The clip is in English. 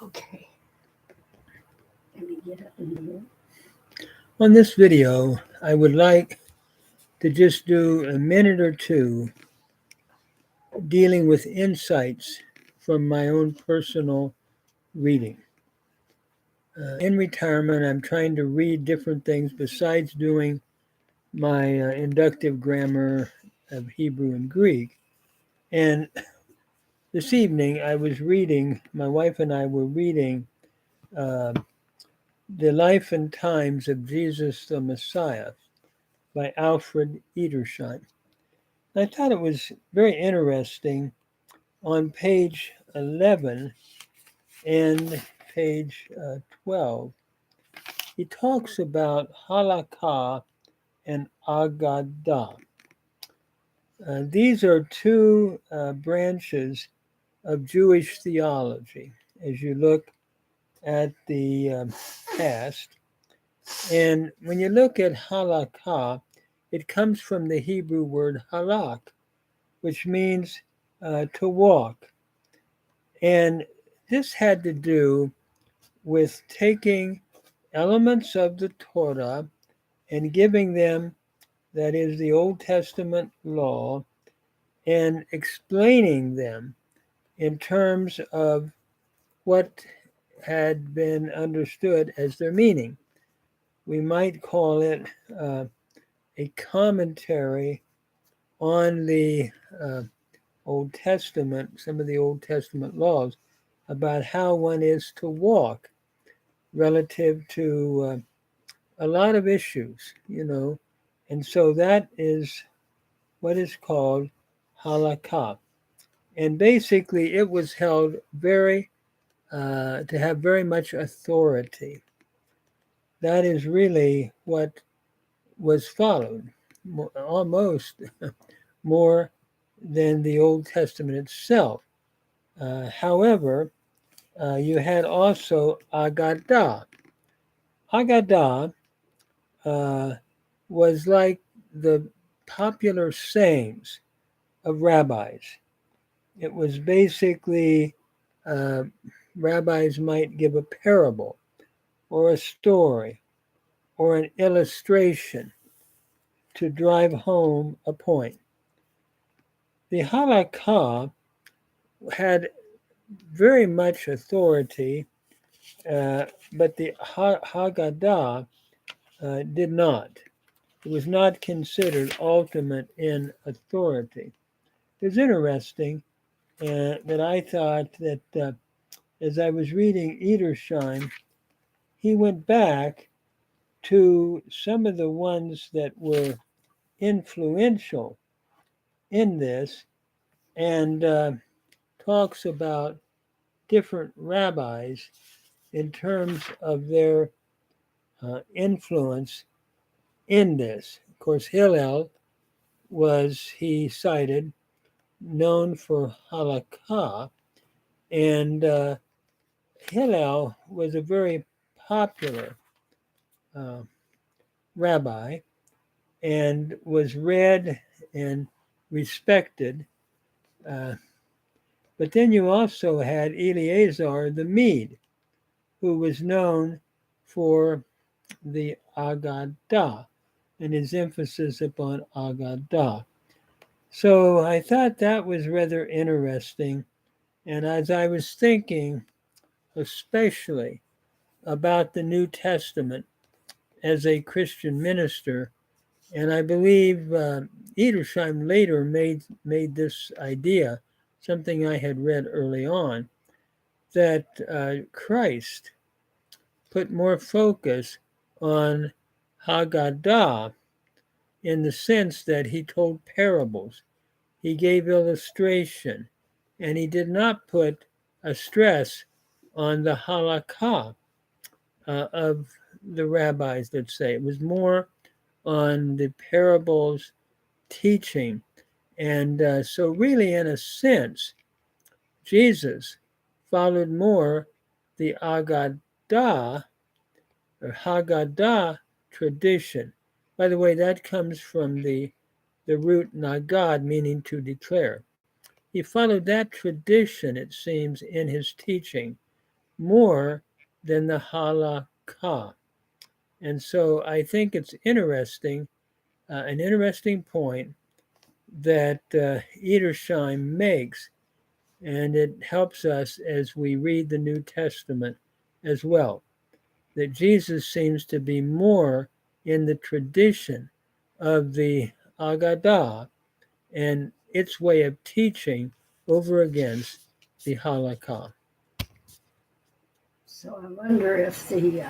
Okay, let me get up in here. On this video, I would like to just do a minute or two dealing with insights from my own personal reading. In retirement, I'm trying to read different things besides doing my inductive grammar of Hebrew and Greek. And this evening, my wife and I were reading uh, The Life and Times of Jesus the Messiah by Alfred Edersheim. I thought it was very interesting on page 11 and page 12. He talks about Halakhah and Haggadah. These are two branches of Jewish theology as you look at the past. And when you look at Halakhah, it comes from the Hebrew word halak, which means to walk. And this had to do with taking elements of the Torah and giving them, that is the Old Testament law, and explaining them in terms of what had been understood as their meaning. We might call it a commentary on the Old Testament, some of the Old Testament laws about how one is to walk relative to a lot of issues. And so that is what is called halakha. And basically, it was held to have very much authority. That is really what was followed, almost more than the Old Testament itself. However, you had also Haggadah. Haggadah was like the popular sayings of rabbis. It was basically uh, rabbis might give a parable or a story or an illustration to drive home a point. The Halakhah had very much authority, but the Haggadah did not. It was not considered ultimate in authority. It was interesting that I thought that as I was reading Edersheim, he went back to some of the ones that were influential in this and talks about different rabbis in terms of their influence in this. Of course, Hillel he cited, known for halakha, and Hillel was a very popular uh, rabbi and was read and respected. Uh, but then you also had Eleazar the Mede, who was known for the Haggadah and his emphasis upon Haggadah. So I thought that was rather interesting. And as I was thinking, especially about the New Testament as a Christian minister, and I believe Edersheim later made this idea, something I had read early on, that Christ put more focus on Haggadah in the sense that he told parables, he gave illustration, and he did not put a stress on the halakha of the rabbis, let's say. It was more on the parables teaching. And so, really, in a sense, Jesus followed more the Haggadah or Haggadah tradition. By the way, that comes from the root nagad, meaning to declare. He followed that tradition, it seems, in his teaching more than the Halakhah. And so I think it's interesting, an interesting point that Edersheim makes, and it helps us as we read the New Testament as well, that Jesus seems to be more in the tradition of the Haggadah and its way of teaching over against the Halakhah. So I wonder if the